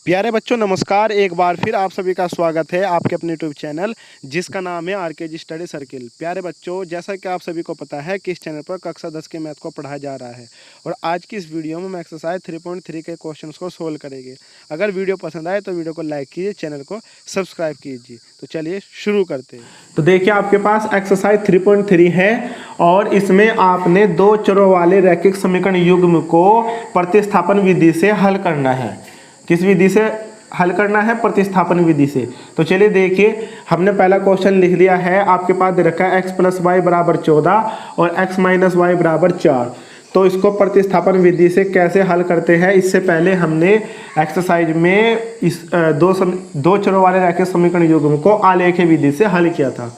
प्यारे बच्चों नमस्कार। एक बार फिर आप सभी का स्वागत है आपके अपने यूट्यूब चैनल जिसका नाम है आरकेजी स्टडी सर्किल। प्यारे बच्चों, जैसा कि आप सभी को पता है कि इस चैनल पर कक्षा 10 के मैथ को पढ़ाया जा रहा है और आज की इस वीडियो में हम एक्सरसाइज 3.3 के क्वेश्चंस को सोल्व करेंगे। अगर वीडियो पसंद आए तो वीडियो को लाइक कीजिए, चैनल को सब्सक्राइब कीजिए। तो चलिए शुरू करते हैं। तो देखिए आपके पास एक्सरसाइज 3.3 है और इसमें आपने दो चरों वाले रैखिक समीकरण युग्म को प्रतिस्थापन विधि से हल करना है। किस विधि से हल करना है? प्रतिस्थापन विधि से। तो चलिए देखिए, हमने पहला क्वेश्चन लिख लिया है। आपके पास दे रखा है x + y = 14 और x - y = 4। तो इसको प्रतिस्थापन विधि से कैसे हल करते हैं, इससे पहले हमने एक्सरसाइज में इस दो चरों वाले रैखिक समीकरण युग्म को आलेखीय विधि से हल किया था।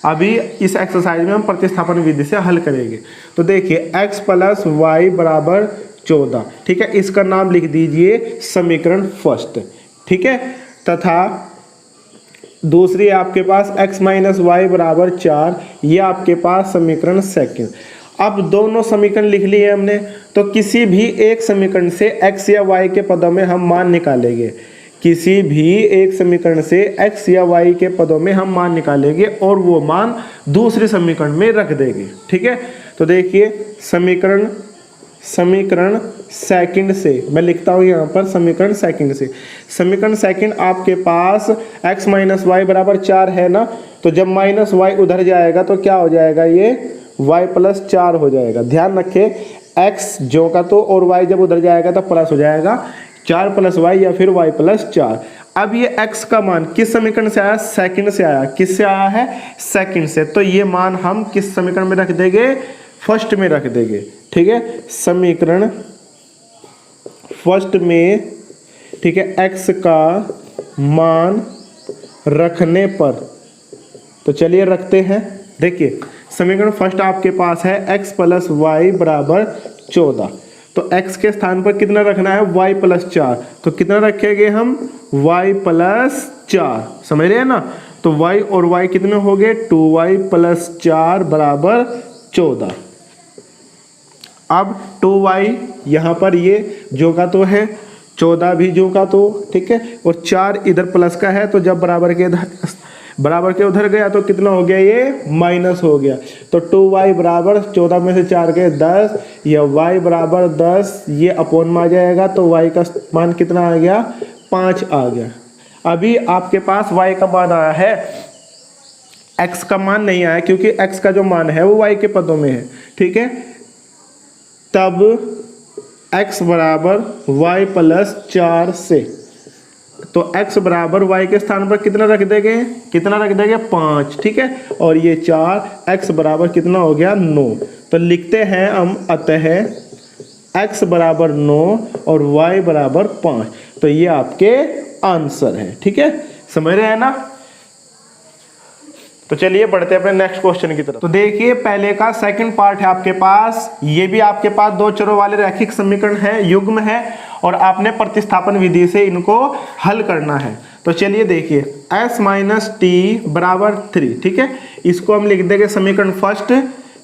अभी इस एक्सरसाइज में हम प्रतिस्थापन विधि से हल करेंगे। तो देखिए x + y = 14, ठीक है। इसका नाम लिख दीजिए समीकरण फर्स्ट, ठीक है। तथा दूसरी आपके पास x - y = 4, ये आपके पास समीकरण सेकंड। अब दोनों समीकरण लिख लिए हमने, तो किसी भी एक समीकरण से x या y के पदों में हम मान निकालेंगे। किसी भी एक समीकरण से x या y के पदों में हम मान निकालेंगे और वो मान दूसरे समीकरण में रख देंगे, ठीक है। तो देखिए समीकरण सेकंड से मैं लिखता हूँ यहाँ पर समीकरण सेकंड से। समीकरण सेकंड आपके पास x - y = 4 है ना, तो जब -y उधर जाएगा तो क्या हो जाएगा, ये y + 4 हो जाएगा। ध्यान रखें, x जो का तो और y जब उधर जाएगा तो प्लस हो जाएगा, 4 + y या फिर y + 4। अब ये x का मान किस समीकरण से आया? सेकंड से आया। किससे आया है? सेकंड से। तो ये मान हम किस समीकरण में रख देंगे? फर्स्ट में रख देंगे, ठीक है। समीकरण फर्स्ट में, ठीक है, x का मान रखने पर, तो चलिए रखते हैं। देखिए समीकरण फर्स्ट आपके पास है x + y = 14। तो x के स्थान पर कितना रखना है? y + 4। तो कितना रखेंगे हम? y + 4। समझ रहे हैं ना। तो y और y कितने हो गए? 2y + 4 = 14। अब 2y यहाँ पर ये जो का तो है, 14 भी जो का तो, ठीक है, और 4 इधर प्लस का है, तो जब बराबर के उधर गया तो कितना हो गया? ये माइनस हो गया। तो 2y = 14 में से 4 गए 10, या y = 10, ये अपोन में आ जाएगा। तो y का मान कितना आ गया? 5 आ गया। अभी आपके पास y का मान आया है, x का मान नहीं आया क्योंकि x का जो मान है वो y के पदों में है, ठीक है। तब x = y + 4 से, तो x = y के स्थान पर कितना रख देंगे? 5, ठीक है। और ये 4, x = कितना हो गया? 9। तो लिखते हैं हम, अतः x = 9 और y = 5। तो ये आपके आंसर है, ठीक है। समझ रहे हैं ना। तो चलिए बढ़ते हैं अपने नेक्स्ट क्वेश्चन की तरफ। तो देखिए पहले का सेकंड पार्ट है आपके पास। ये भी आपके पास दो चरों वाले रैखिक समीकरण है, युग्म है, और आपने प्रतिस्थापन विधि से इनको हल करना है। तो चलिए देखिए s - t = 3, ठीक है। इसको हम लिख देंगे समीकरण फर्स्ट।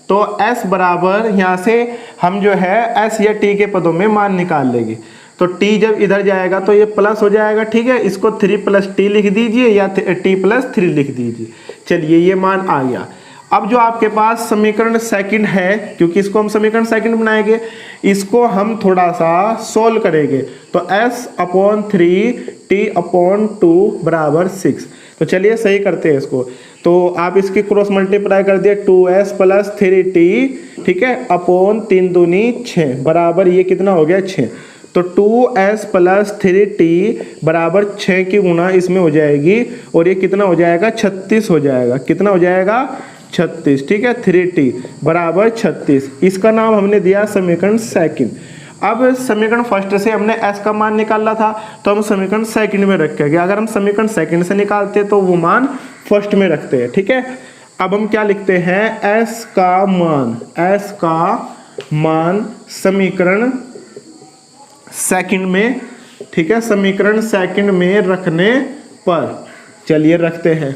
तो s बराबर, यहाँ से हम जो है s या t के पदों में मान निकाल लेंगे। तो t जब इधर जाएगा तो ये प्लस हो जाएगा, ठीक है। इसको 3 + t लिख दीजिए या t + 3 लिख दीजिए। चलिए ये मान आ गया। अब जो आपके पास समीकरण सेकंड है, क्योंकि इसको हम समीकरण सेकंड बनाएंगे, इसको हम थोड़ा सा सोल्व करेंगे। तो s/3 t/2 = 6। तो चलिए सही करते हैं इसको। तो आप इसकी क्रॉस मल्टीप्लाई कर दिए, 2s + 3t, ठीक है, अपॉन 3 दूनी 6 बराबर ये कितना हो गया? 6। तो 2s + 3t = 6 की गुणा इसमें हो जाएगी और ये कितना हो जाएगा? 36 हो जाएगा। कितना हो जाएगा? 36, ठीक है। 3t = 36। इसका नाम हमने दिया समीकरण सेकंड। अब समीकरण फर्स्ट से हमने s का मान निकाला था, तो हम समीकरण सेकंड में रखेंगे। अगर हम समीकरण सेकंड से निकालते तो वो मान फर्स्ट में रखते हैं, ठीक है। अब हम क्या लिखते हैं? s का मान समीकरण सेकंड में, ठीक है, समीकरण सेकंड में रखने पर, चलिए रखते हैं।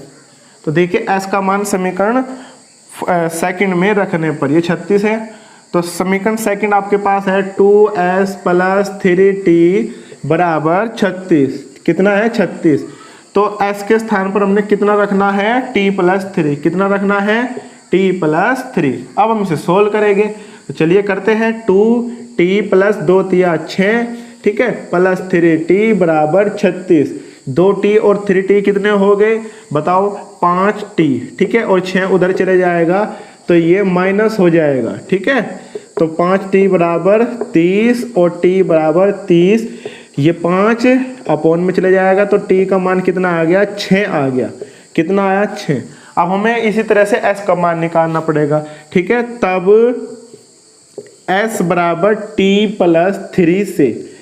तो देखिए s का मान समीकरण सेकंड में रखने पर ये 36 है। तो समीकरण सेकंड आपके पास है 2s + 3t = 36। कितना है 36। तो s के स्थान पर हमने कितना रखना है t+3, कितना रखना है t+3। अब हम इसे सोल्व करेंगे, तो चलिए करते हैं। 2t+2 तिया 6, ठीक है, +3t बराबर 36। 2t और 3t कितने हो गए बताओ 5t, ठीक है, और 6 उधर चले जाएगा तो ये माइनस हो जाएगा, ठीक है। तो 5t बराबर 30 और t बराबर 30, ये 5 अपॉन में चले जाएगा तो t का मान कितना आ गया 6 आ गया, कितना आया 6। अब हमें इसी तरह से s का मान निकालना पड़ेगा, ठीक है। तब s बराबर t+3 से,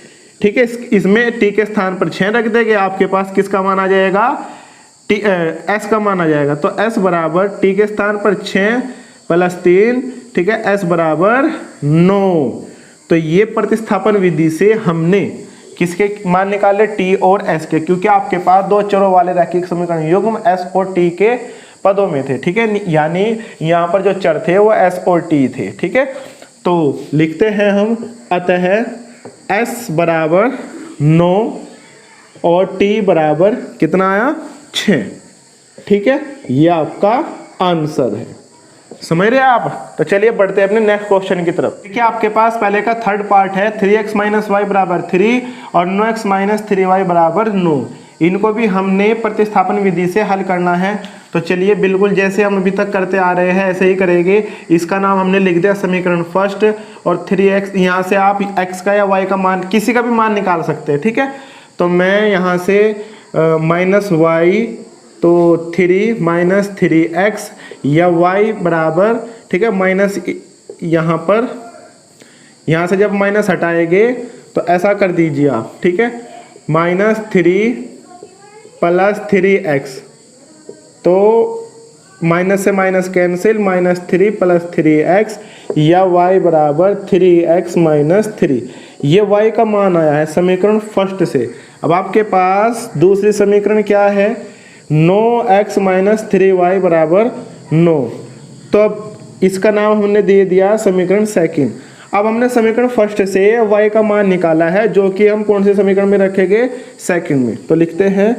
ठीक है, इसमें t के स्थान पर 6 रख देंगे, आपके पास किसका मान आ जाएगा s का मान आ जाएगा। तो s बराबर t के स्थान पर 6+3, ठीक है, s बराबर 9। तो ये प्रतिस्थापन विधि से हमने किसके मान निकाले t और s के, क्योंकि आपके पास दो चरों वाले रैखिक समीकरण युग्म s और t के पदों में थे, ठीक है, यानी यहाँ पर जो चर थे वो s और t थे, ठीक है। तो लिखते हैं हम, अतः s बराबर 9 और t बराबर कितना आया 6, ठीक है, ये आपका आंसर है। समझ रहे हैं आप। तो चलिए बढ़ते हैं अपने नेक्स्ट क्वेश्चन की तरफ। देखिए आपके पास पहले का थर्ड पार्ट है 3x - y बराबर 3 और 9x - 3y बराबर 9। इनको भी हमने प्रतिस्थापन विधि से हल करना है। तो चलिए बिल्कुल जैसे हम अभी तक करते आ रहे हैं ऐसे ही करेंगे। इसका नाम हमने लिख दिया समीकरण फर्स्ट, और 3x यहाँ से आप x का या y का मान किसी का भी मान निकाल सकते हैं, ठीक है। तो मैं यहाँ से -y, तो 3 - 3x या y बराबर, ठीक है, माइनस यहाँ पर, यहाँ से जब माइनस हटाएंगे तो ऐसा कर दीजिए आप, ठीक है, -3 + 3x, तो माइनस से माइनस कैंसिल, -3 + 3x या y बराबर 3x - 3। ये y का मान आया है समीकरण फर्स्ट से। अब आपके पास दूसरी समीकरण क्या है 9x - 3y बराबर 9। तो अब इसका नाम हमने दे दिया समीकरण सेकंड। अब हमने समीकरण फर्स्ट से y का मान निकाला है, जो कि हम कौन से समीकरण में रखेंगे सेकंड में। तो लिखते हैं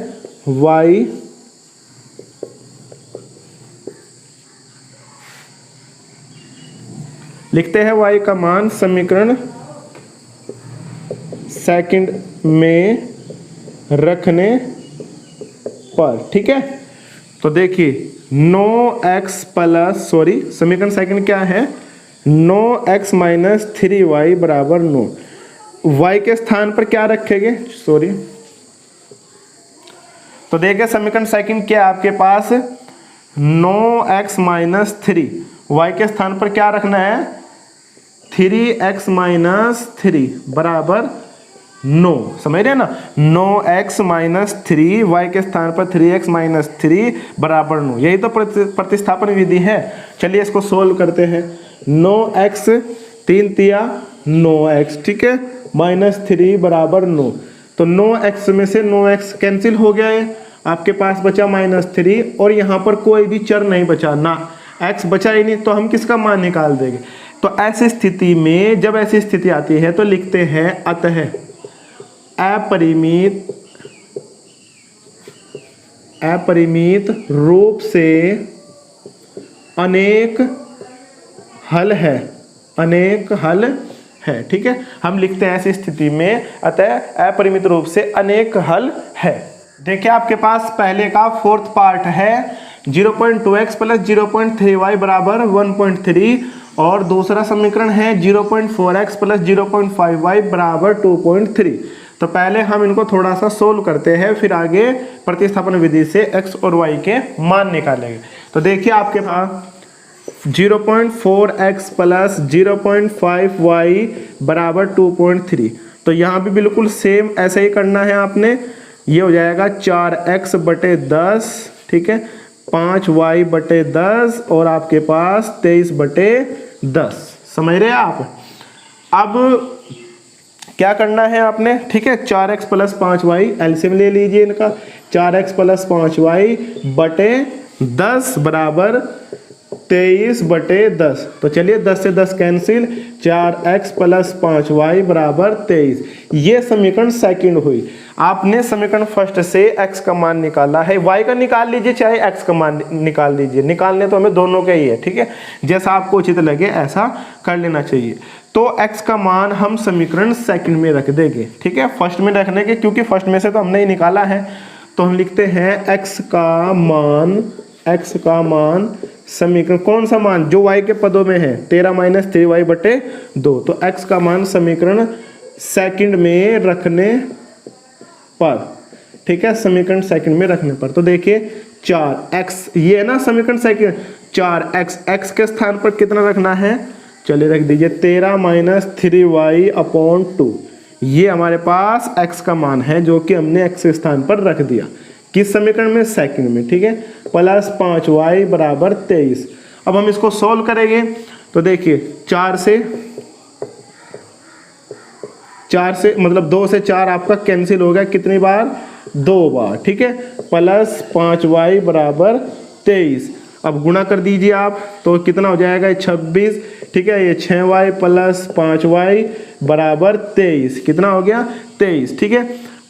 y का मान समीकरण सेकंड में रखने पर, ठीक है। तो देखिए 9x प्लस, सॉरी समीकरण सेकंड क्या है 9x - 3y बराबर 9। y के स्थान पर क्या रखेंगे, सॉरी, तो देखिए समीकरण सेकंड क्या है आपके पास 9x - 3, y के स्थान पर क्या रखना है 3x - 3 बराबर 9। समझ रहे हैं ना, 9x - 3, y के स्थान पर 3x - 3 बराबर 9। यही तो प्रतिस्थापन विधि है। चलिए इसको सोल्व करते हैं। 9x 3 तिया 9x, ठीक है, -3 बराबर 9। तो 9x में से 9x कैंसिल हो गया है, आपके पास बचा -3, और यहाँ पर कोई भी चर नहीं बचा, ना x बचा ही नहीं, तो हम किसका मान निकाल देंगे। तो ऐसी स्थिति में, जब ऐसी स्थिति आती है तो लिखते हैं अतः अपरिमित रूप से अनेक हल है, ठीक है। हम लिखते हैं ऐसी स्थिति में अतः अपरिमित रूप से अनेक हल है। देखिए आपके पास पहले का फोर्थ पार्ट है 0.2x + 0.3y बराबर 1.3, और दूसरा समीकरण है 0.4x + 0.5y बराबर 2.3। तो पहले हम इनको थोड़ा सा सोल्व करते हैं, फिर आगे प्रतिस्थापन विधि से x और y के मान निकालेंगे। तो देखिए आपके पास 0.4x + 0.5y बराबर 2.3। तो यहाँ भी बिल्कुल सेम ऐसे ही करना है आपने। ये हो जाएगा 4x/10, ठीक है, 5y/10 और आपके पास 23/10। समझ रहे हैं आप। अब क्या करना है आपने, ठीक है, 4x + 5y एलसीएम ले लीजिए इनका, 4x + 5y/10 बराबर 23/10। तो चलिए 10 से 10 कैंसिल, 4x + 5y = 23। ये समीकरण सेकंड हुई। आपने समीकरण फर्स्ट से x का मान निकाला है, y का निकाल लीजिए चाहे x का मान निकाल लीजिए, निकालने तो हमें दोनों के ही है, ठीक है। जैसा आपको उचित लगे ऐसा कर लेना चाहिए। तो x का मान हम समीकरण सेकंड में रख देंगे, ठीक है। फर्स्ट में रखने के, क्योंकि फर्स्ट में से तो हमने ही निकाला है, तो हम लिखते हैं x का मान समीकरण, कौन सा मान, जो y के पदों में है, 13 - 3y/2। तो x का मान समीकरण सेकंड में रखने पर, ठीक है, समीकरण सेकंड में रखने पर। तो देखिए 4x, ये है ना समीकरण सेकंड, 4x, x के स्थान पर कितना रखना है, चलिए रख दीजिए 13 - 3y/2। ये हमारे पास x का मान है जो कि हमने x के स्थान पर रख दिया, किस समीकरण में, सेकंड में, ठीक है। + 5y = 23। अब हम इसको सोल्व करेंगे तो देखिए 4 से मतलब 2 से 4 आपका कैंसिल हो गया, कितनी बार, 2 बार, ठीक है। + 5y = 23। अब गुणा कर दीजिए आप, तो कितना हो जाएगा, 26, ठीक है। ये 6y + 5y = 23, कितना हो गया, 23, ठीक है।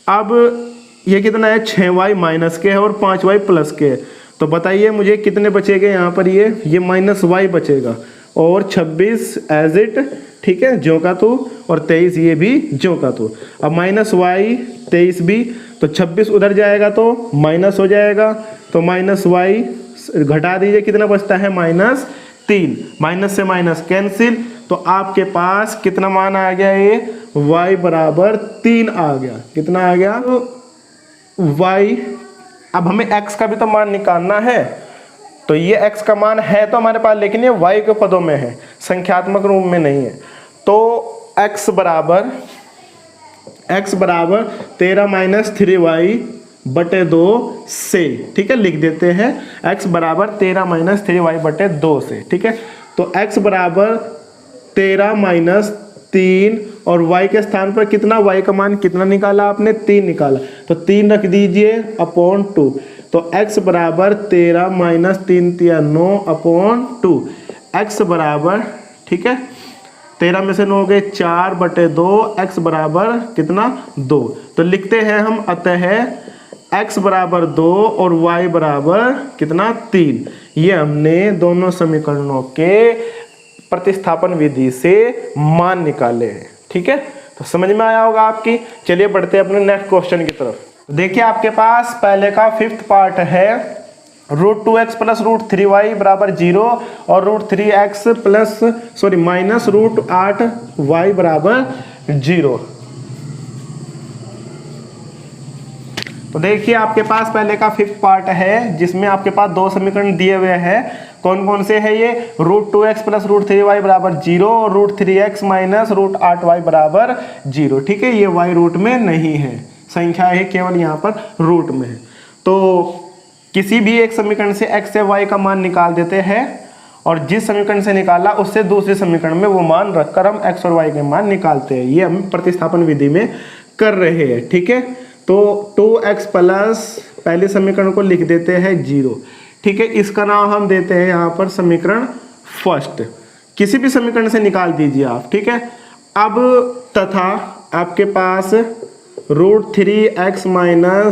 अब ये कितना है, 6y माइनस के है और 5y प्लस के है। तो बताइए मुझे कितने बचेंगे यहाँ पर, ये -y बचेगा और 26 एज इट, ठीक है, ज्यों का त्यों, और 23 ये भी ज्यों का त्यों। अब -y 23 भी, तो 26 उधर जाएगा तो माइनस हो जाएगा, तो -y घटा दीजिए, कितना बचता है, -3, माइनस से माइनस कैंसिल। तो आपके पास कितना मान आ गया, ये y = 3 आ गया, कितना आ गया, y। अब हमें x का भी तो मान निकालना है, तो ये x का मान है तो हमारे पास, लेकिन ये y के पदों में है, संख्यात्मक रूप में नहीं है। तो x बराबर 13 - 3y/2 से, ठीक है, लिख देते हैं x बराबर 13 - 3y/2 से, ठीक है। तो x बराबर 13 - 3 और y के स्थान पर कितना, y का मान कितना निकाला आपने, 3 निकाला, तो 3 रख दीजिए /2। तो x बराबर 13 - 3 × 9/2, x बराबर, ठीक है, 13 में से 9 गए 4/2, x बराबर कितना, 2। तो लिखते हैं हम, अतः x बराबर 2 और y बराबर कितना, 3। ये हमने दोनों समीकरणों के प्रतिस्थापन विधि से मान निकाले हैं, ठीक है। तो समझ में आया होगा आपकी। चलिए बढ़ते हैं अपने नेक्स्ट क्वेश्चन की तरफ। देखिए आपके पास पहले का 5th पार्ट है, √2x + √3y = 0 और -√8y = 0। तो देखिए आपके पास पहले का 5th पार्ट है, जिसमें आपके पास दो समीकरण दिए हुए हैं। कौन कौन से है ये, √2x + √3y = 0 और √3x - √8y = 0, ठीक है। ये y रूट में नहीं है, संख्या है केवल यहाँ पर रूट में है। तो किसी भी एक समीकरण से x से y का मान निकाल देते हैं और जिस समीकरण से निकाला उससे दूसरे समीकरण में वो मान रखकर हम x और y के मान निकालते हैं। ये हम प्रतिस्थापन विधि में कर रहे हैं, ठीक है। तो 2x प्लस पहले समीकरण को लिख देते हैं 0, ठीक है। इसका नाम हम देते हैं यहाँ पर समीकरण फर्स्ट। किसी भी समीकरण से निकाल दीजिए आप, ठीक है। अब तथा आपके पास √3x -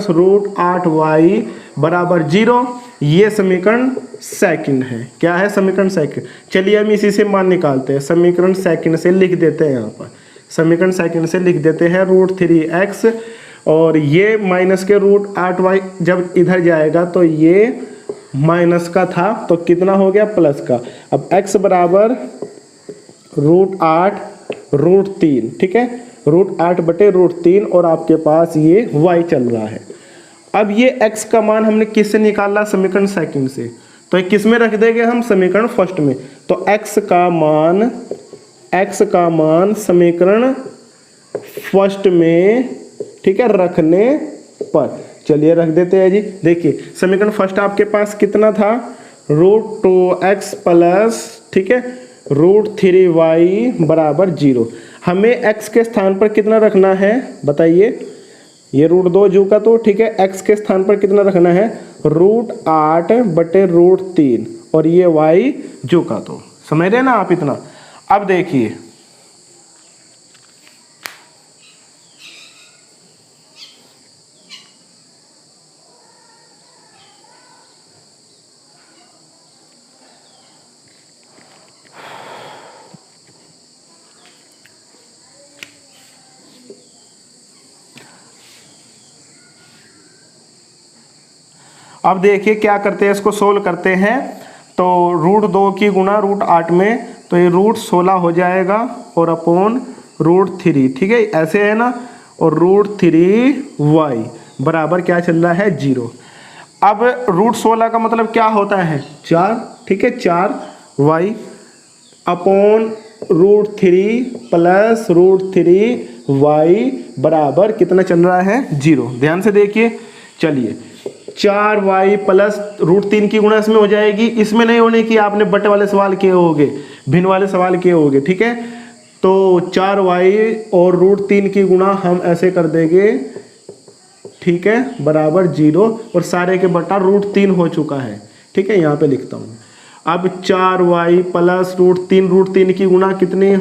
√8y = 0, ये समीकरण सेकंड है। क्या है, समीकरण सेकंड। चलिए हम इसी से मान निकालते हैं, समीकरण सेकंड से लिख देते हैं यहाँ पर, समीकरण सेकंड से लिख देते हैं √3x और ये माइनस के √8y जब इधर जाएगा तो ये माइनस का था तो कितना हो गया, प्लस का। अब x बराबर √8 √3, ठीक है, √8/√3 और आपके पास ये y चल रहा है। अब ये x का मान हमने किससे निकाला, समीकरण सेकंड से, तो किस में रख देंगे हम, समीकरण फर्स्ट में। तो x का मान समीकरण फर्स्ट में, ठीक है, रखने पर चलिए रख देते हैं जी। देखिए समीकरण फर्स्ट आपके पास कितना था, √2x प्लस, ठीक है, √3y = 0। हमें x के स्थान पर कितना रखना है बताइए, ये √2 जू का तो, ठीक है। x के स्थान पर कितना रखना है, √8/√3 और ये y जू का 2। समझ रहे ना आप इतना। अब देखिए अब देखिए क्या करते हैं, इसको सोल्व करते हैं। तो √2 की गुणा √8 में, तो ये √16 हो जाएगा और अपॉन √3, ठीक है ऐसे है ना। और √3y बराबर क्या चल रहा है 0। अब √16 का मतलब क्या होता है 4, ठीक है 4y अपॉन √3 प्लस √3y बराबर कितना चल रहा है 0। ध्यान से देखिए, चलिए 4y प्लस √3 की गुणा इसमें हो जाएगी, इसमें नहीं होने की, आपने बटे वाले सवाल किए होंगे, भिन्न वाले सवाल किए होंगे, ठीक है। तो 4y और √3 की गुणा हम ऐसे कर देंगे, ठीक है बराबर 0, और सारे के बटा √3 हो चुका है, ठीक है यहाँ पे लिखता हूँ। अब 4y प्लस √3 की गुणा कितनी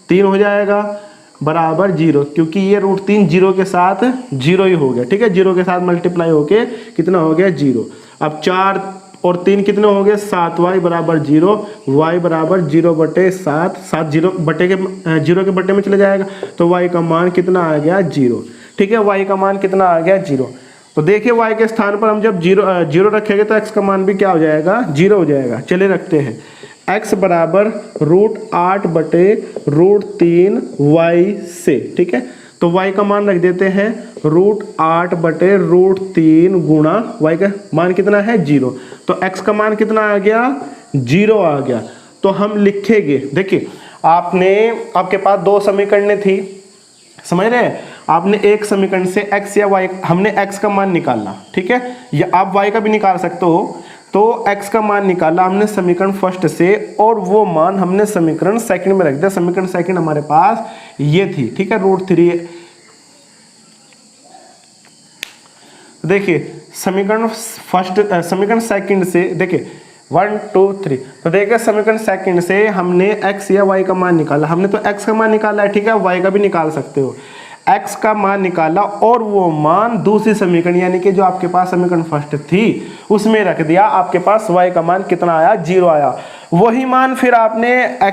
3 हो जाएगा बराबर 0, क्योंकि ये √3 0 के साथ 0 ही हो गया, ठीक है 0 के साथ मल्टीप्लाई होके कितना हो गया 0। अब 4 और 3 कितने हो गए 7y बराबर 0, y बराबर 0/7, 7 0 बटे के 0 के बटे में चले जाएगा, तो y का मान कितना आ गया 0, ठीक है y का मान कितना आ गया 0। तो देखिए y के स्थान पर हम जब 0 रखेंगे तो x का मान भी क्या हो जाएगा 0 हो जाएगा। चले रखते हैं, x बराबर √8 बटे √3y से, ठीक है। तो y का मान रख देते हैं √8 बटे √3 गुणा y का मान कितना है 0, तो x का मान कितना आ गया 0 आ गया। तो हम लिखेंगे, देखिए आपके पास 2 समीकरणें थी, समझ रहे हैं। आपने एक समीकरण से x या y, हमने x का मान निकाला, ठीक है, या आप y का भी निकाल सकते हो। तो x का मान निकाला हमने समीकरण फर्स्ट से, और वो मान हमने समीकरण सेकंड में रख दिया। समीकरण सेकंड हमारे पास ये थी, ठीक है √3। देखिए समीकरण सेकंड से देखिए 1 2 3, तो देखिए समीकरण सेकंड से हमने x या y का मान निकाला। हमने तो x का मान निकाला है, ठीक है, y का भी निकाल सकते हो। x का मान निकाला और वो मान दूसरी समीकरण यानी कि जो आपके पास समीकरण फर्स्ट थी उसमें रख दिया। आपके पास y का मान कितना आया 0 आया। वही मान फिर आपने y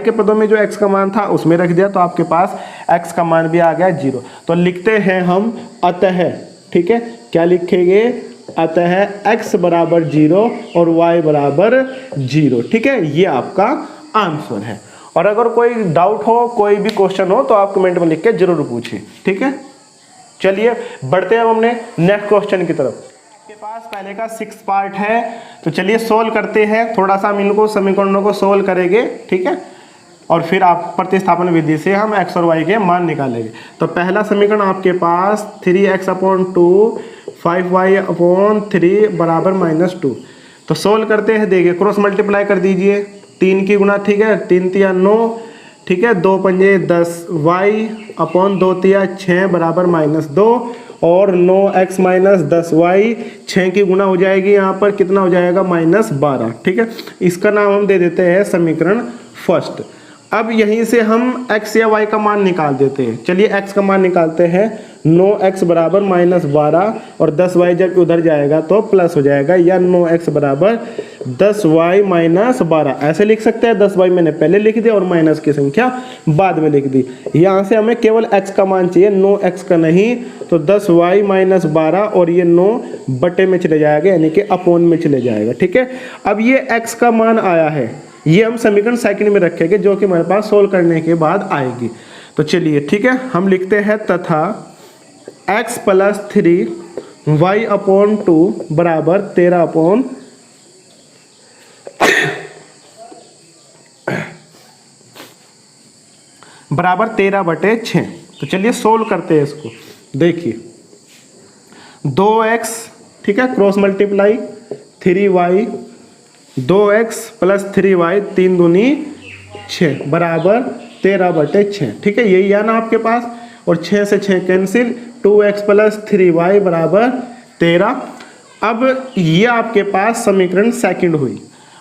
के पदों में जो x का मान था उसमें रख दिया, तो आपके पास x का मान भी आ गया 0। तो लिखते हैं हम अतः, ठीक है, क्या लिखेंगे अतः x बराबर 0 और y बराबर 0, ठीक है, ये आपका आंसर है। और अगर कोई डाउट हो, कोई भी क्वेश्चन हो तो आप कमेंट में लिख के जरूर पूछिए, ठीक है। चलिए बढ़ते हैं हमने नेक्स्ट क्वेश्चन की तरफ। आपके पास पहले का 6 पार्ट है, तो चलिए सोल्व करते हैं। थोड़ा सा हम इनको समीकरणों को सोल्व करेंगे, ठीक है, और फिर आप प्रतिस्थापन विधि से हम x और y के मान निकालेंगे। तो पहला समीकरण आपके पास 3x/2 5y/3 बराबर -2। तो सोल्व करते हैं, देखिए क्रॉस मल्टीप्लाई कर दीजिए, 3 की गुणा, ठीक है 3 तिया 9, ठीक है 2 पंजे 10, y/2 तिया 6 बराबर -2, और 9x - 10y 6 की गुणा हो जाएगी, यहाँ पर कितना हो जाएगा -12, ठीक है। इसका नाम हम दे देते हैं समीकरण फर्स्ट। अब यहीं से हम x या y का मान निकाल देते हैं। चलिए x का मान निकालते हैं, 9x बराबर -12 और 10y जब उधर जाएगा तो प्लस हो जाएगा, या 9x बराबर 10y - 12 ऐसे लिख सकते हैं। 10y मैंने पहले लिख दिया और माइनस की संख्या बाद में लिख दी। यहाँ से हमें केवल x का मान चाहिए, 9x का नहीं, तो 10y - 12 और ये 9 बटे में चले जाएगा यानी कि अपोन में चले जाएगा, ठीक है। अब ये x का मान आया है, ये हम समीकरण सेकंड में रखेंगे जो कि हमारे पास सोल्व करने के बाद आएगी। तो चलिए ठीक है, हम लिखते हैं तथा x + 3 y/2 बराबर 13 बराबर 13/6। तो चलिए सोल्व करते हैं इसको। देखिए 2x, ठीक है, cross multiply 3y, 2x + 3y 3 दूनी 6 बराबर 13/6, ठीक है, यही है ना आपके पास। और 6 से 6 कैंसिल, 2x + 3y बराबर 13। अब ये आपके पास समीकरण सेकंड हुई।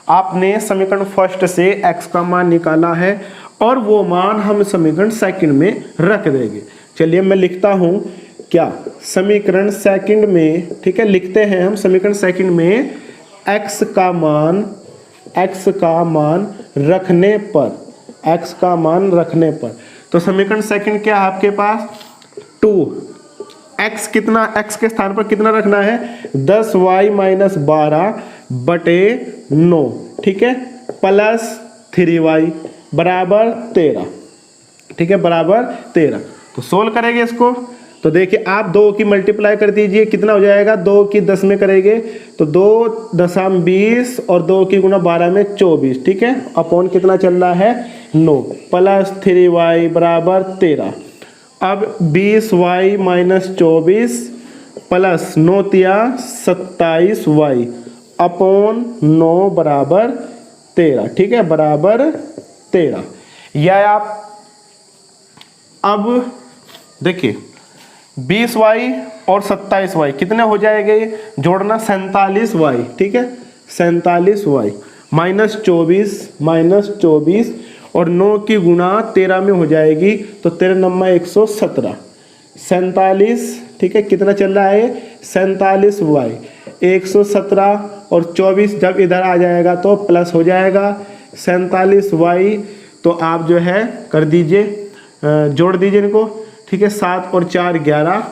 आपने समीकरण फर्स्ट से x का मान निकाला है और वो मान हम समीकरण सेकंड में रख देंगे। चलिए मैं लिखता हूँ क्या समीकरण सेकंड में, ठीक है, लिखते हैं हम समीकरण सेकंड में x का मान रखने पर, x का मान रखने पर, तो समीकरण सेकंड क्या है आपके पास 2, x कितना, x के स्थान पर कितना रखना है 10y माइनस 12 बटे 9, ठीक है, प्लस 3y बराबर 13, ठीक है, बराबर 13। तो सोल्व करेंगे इसको, तो देखिए आप 2 की मल्टीप्लाई कर दीजिए, कितना हो जाएगा 2 की 10 में करेंगे तो 2 दशम 20 और 2 की गुना 12 में 24, ठीक है, अपॉन कितना चल रहा है 9 प्लस 3y बराबर 13। अब 20y माइनस 24 प्लस 9 तिया 27y अपॉन 9 बराबर 13, ठीक है, बराबर 13। यह आप अब देखिए 20y और 27y कितने हो जाएंगे, जोड़ना 47y, ठीक है, 47y माइनस 24 और 9 की गुणा 13 में हो जाएगी तो 13 नम्मा 117, 47, ठीक है, कितना चल रहा है 47y 117 और 24 जब इधर आ जाएगा तो प्लस हो जाएगा 47y। तो आप जो है कर दीजिए, जोड़ दीजिए इनको, ठीक है, 7 और 4 11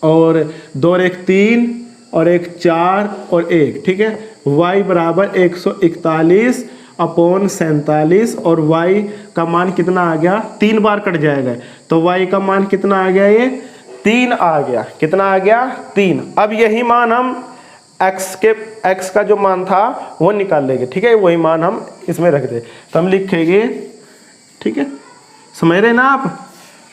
और 2 और 1 3 और 1 4 और 1, ठीक है, y बराबर 141 अपॉन 47 और y का मान कितना आ गया, 3 बार कट जाएगा तो y का मान कितना आ गया, ये 3 आ गया, कितना आ गया 3। अब यही मान हम x का जो मान था वो निकाल लेंगे, ठीक है, वही मान हम इसमें रख दे तो हम लिखेंगे, ठीक है, समझ रहे ना आप,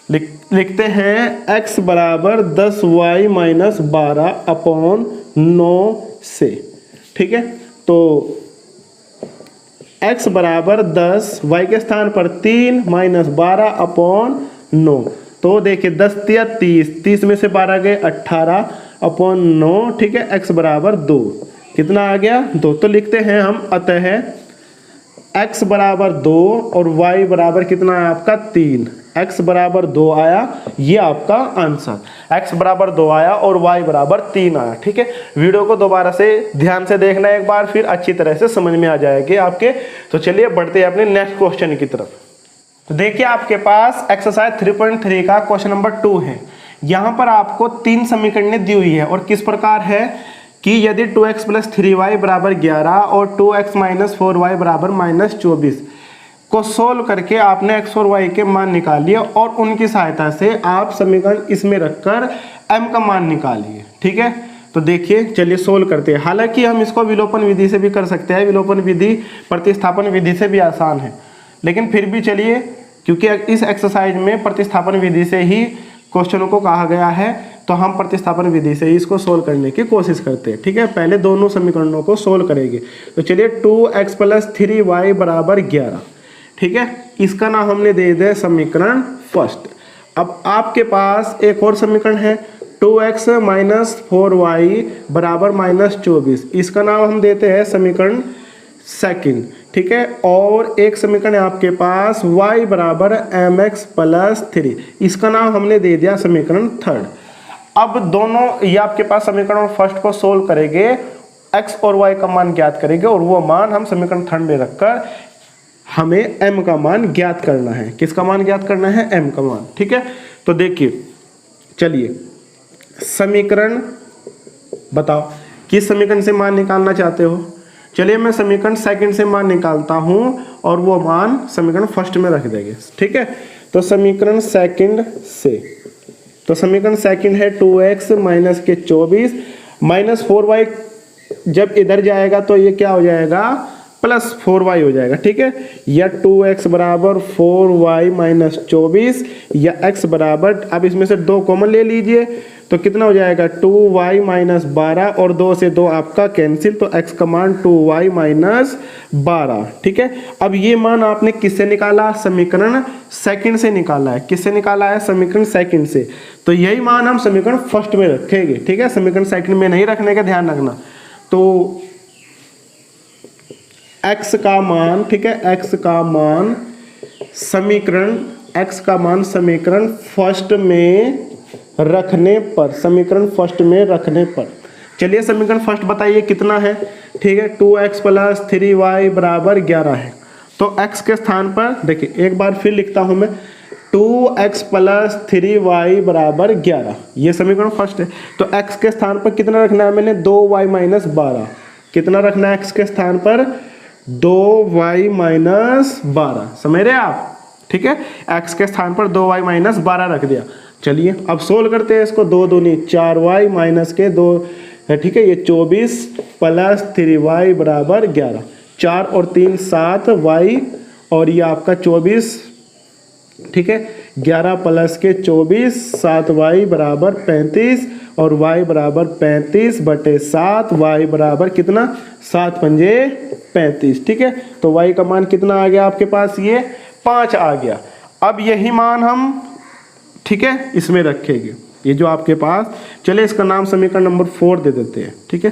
लिखते हैं x बराबर 10y माइनस 12 अपॉन 9 से, ठीक है, तो x बराबर 10, y के स्थान पर 3 माइनस 12 अपॉन 9, तो देखिए 10 तिया 30 में से 12 गए 18 अपॉन 9, ठीक है, x बराबर 2, कितना आ गया 2। तो लिखते हैं हम अतः x बराबर 2 और y बराबर कितना है आपका 3, x बराबर 2 आया, ये आपका आंसर, x बराबर 2 आया और y बराबर 3 आया, ठीक है। वीडियो को दोबारा से ध्यान से देखना एक बार, फिर अच्छी तरह से समझ में आ जाएगी आपके। तो चलिए बढ़ते हैं अपने नेक्स्ट क्वेश्चन की तरफ। तो देखिए आपके पास एक्सरसाइज 3.3 का क्वेश्चन नंबर 2 है। यहाँ पर आपको 3 समीकरणें दी हुई है और किस प्रकार है कि यदि 2x प्लस 3y बराबर 11 और 2x माइनस 4y बराबर माइनस 24 को सोल्व करके आपने x और y के मान निकालिए और उनकी सहायता से आप समीकरण इसमें रखकर m का मान निकालिए, ठीक है। तो देखिए चलिए सोल्व करते हैं। हालांकि हम इसको विलोपन विधि से भी कर सकते हैं, विलोपन विधि प्रतिस्थापन विधि से भी आसान है, लेकिन फिर भी चलिए, क्योंकि इस एक्सरसाइज में प्रतिस्थापन विधि से ही क्वेश्चनों को कहा गया है तो हम प्रतिस्थापन विधि से ही इसको सोल्व करने की कोशिश करते हैं, ठीक है। पहले दोनों समीकरणों को सोल्व करेंगे। तो चलिए 2x प्लस 3y बराबर 11, ठीक है, इसका नाम हमने दे दिया समीकरण फर्स्ट। अब आपके पास एक और समीकरण है 2x माइनस 4y बराबर माइनस 24, इसका नाम हम देते हैं समीकरण सेकंड, ठीक है। और एक समीकरण है आपके पास y बराबर mx प्लस 3, इसका नाम हमने दे दिया समीकरण थर्ड। अब दोनों ये आपके पास समीकरण फर्स्ट को सोल्व करेंगे, x और y का मान ज्ञात करेंगे और वो मान हम समीकरण थर्ड में रखकर हमें m का मान ज्ञात करना है। किसका मान ज्ञात करना है, m का मान, ठीक है। तो देखिए चलिए समीकरण बताओ किस समीकरण से मान निकालना चाहते हो। चलिए मैं समीकरण सेकंड से मान निकालता हूं और वो मान समीकरण फर्स्ट में रख देंगे, ठीक है। तो समीकरण सेकंड से, तो समीकरण सेकंड है 2x माइनस के 24 माइनस 4y, जब इधर जाएगा तो ये क्या हो जाएगा प्लस 4y हो जाएगा, ठीक है। या 2x बराबर 4y माइनस 24 या x बराबर, अब इसमें से 2 कॉमन ले लीजिए तो कितना हो जाएगा 2y माइनस 12 और 2 से 2 आपका कैंसिल, तो x का मान 2y माइनस 12। ठीक है, अब ये मान आपने किससे निकाला? समीकरण सेकंड से निकाला है। किससे निकाला है? समीकरण सेकंड से। तो यही मान हम समीकरण फर्स्ट में रखेंगे। ठीक है, समीकरण सेकंड में नहीं रखने का ध्यान रखना। तो x का मान, ठीक है, x का मान समीकरण फर्स्ट में रखने पर, समीकरण फर्स्ट में रखने पर, चलिए समीकरण फर्स्ट बताइए कितना है? ठीक है, 2x प्लस 3y बराबर 11 है। तो x के स्थान पर देखिए, एक बार फिर लिखता हूं मैं, 2x प्लस 3y बराबर 11, ये समीकरण फर्स्ट है। तो x के स्थान पर कितना रखना है मैंने? 2y minus 12। कितना रखना है x के स्थान पर? 2y minus 12। समझ रहे आप? ठीक है, x के स्थान पर 2y माइनस 12 रख दिया। चलिए अब सोल्व करते हैं इसको। 2 दूनी 4y माइनस के 2, ठीक है, ये 24 प्लस 3y बराबर 11। 4 और 3 7y और ये आपका 24, ठीक है, 11 प्लस के 24, 7y बराबर 35 और y बराबर 35 बटे 7, y बराबर कितना? 7 पंजे 35। ठीक है, तो y का मान कितना आ गया आपके पास? ये 5 आ गया। अब यही मान हम, ठीक है, इसमें रखेंगे, ये जो आपके पास। चलिए इसका नाम समीकरण नंबर 4 दे देते हैं। ठीक है,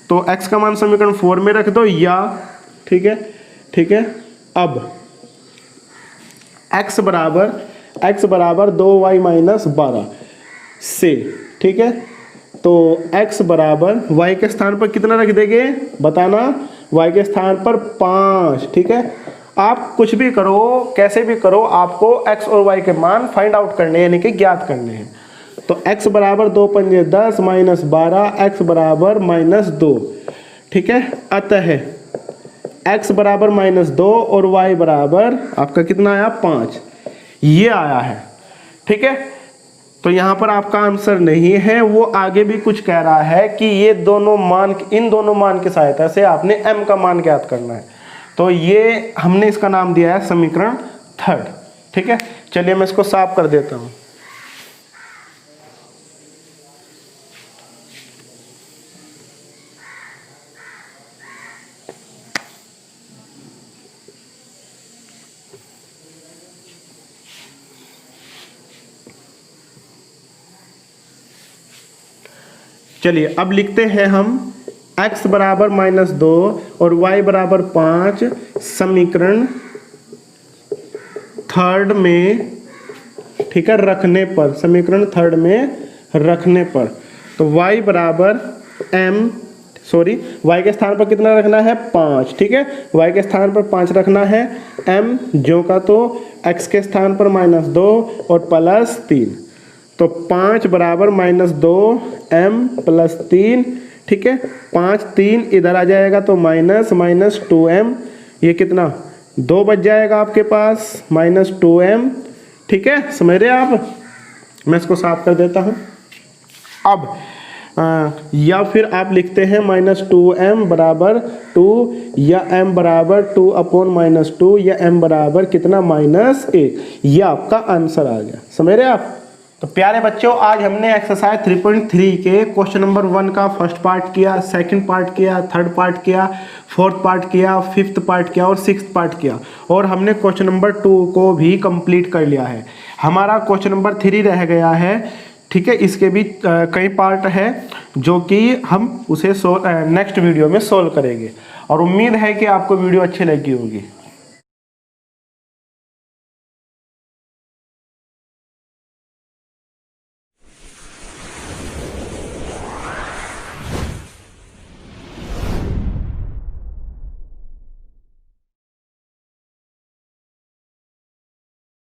तो x का मान समीकरण 4 में रख दो या, ठीक है, ठीक है। अब x बराबर 2y माइनस 12 से, ठीक है, तो x बराबर y के स्थान पर कितना रख देंगे बताना? y के स्थान पर 5। ठीक है, आप कुछ भी करो, कैसे भी करो, आपको x और y के मान फाइंड आउट करने हैं, यानी कि ज्ञात करने हैं। तो x बराबर 2 पंजे 10 माइनस 12, x बराबर माइनस 2। ठीक है, अतः x बराबर माइनस 2 और y बराबर आपका कितना आया? 5, ये आया है। ठीक है, तो यहाँ पर आपका आंसर नहीं है, वो आगे भी कुछ कह रहा है कि ये दोनों मान, इन दोनों मान की सहायता से आपने m का मान ज्ञात करना है। तो ये हमने इसका नाम दिया है समीकरण थर्ड। ठीक है, चलिए मैं इसको साफ कर देता हूं। चलिए अब लिखते हैं हम x बराबर माइनस 2 और y बराबर 5 समीकरण थर्ड में, ठीक है, रखने पर, समीकरण थर्ड में रखने पर। तो y बराबर y के स्थान पर कितना रखना है? 5। ठीक है, y के स्थान पर 5 रखना है। m जो का तो x के स्थान पर माइनस 2 और प्लस 3, तो 5 बराबर माइनस 2 m प्लस 3। ठीक है, 5 3 इधर आ जाएगा तो माइनस 2m, ये कितना 2 बच जाएगा आपके पास, माइनस 2m। ठीक है, समझ रहे आप? मैं इसको साफ कर देता हूँ। अब या फिर आप लिखते हैं माइनस 2m बराबर 2 या m बराबर 2 अपॉन माइनस 2 या m बराबर कितना? माइनस 1। ये आपका आंसर आ गया। समझ रहे आप? तो प्यारे बच्चों, आज हमने एक्सरसाइज 3.3 के क्वेश्चन नंबर 1 का फर्स्ट पार्ट किया, सेकंड पार्ट किया, थर्ड पार्ट किया, फोर्थ पार्ट किया, फिफ्थ पार्ट किया और सिक्स्थ पार्ट किया, और हमने क्वेश्चन नंबर 2 को भी कंप्लीट कर लिया है। हमारा क्वेश्चन नंबर 3 रह गया है। ठीक है, इसके भी कई पार्ट है जो कि हम उसे नेक्स्ट वीडियो में सोल्व करेंगे, और उम्मीद है कि आपको वीडियो अच्छी लगी होगी।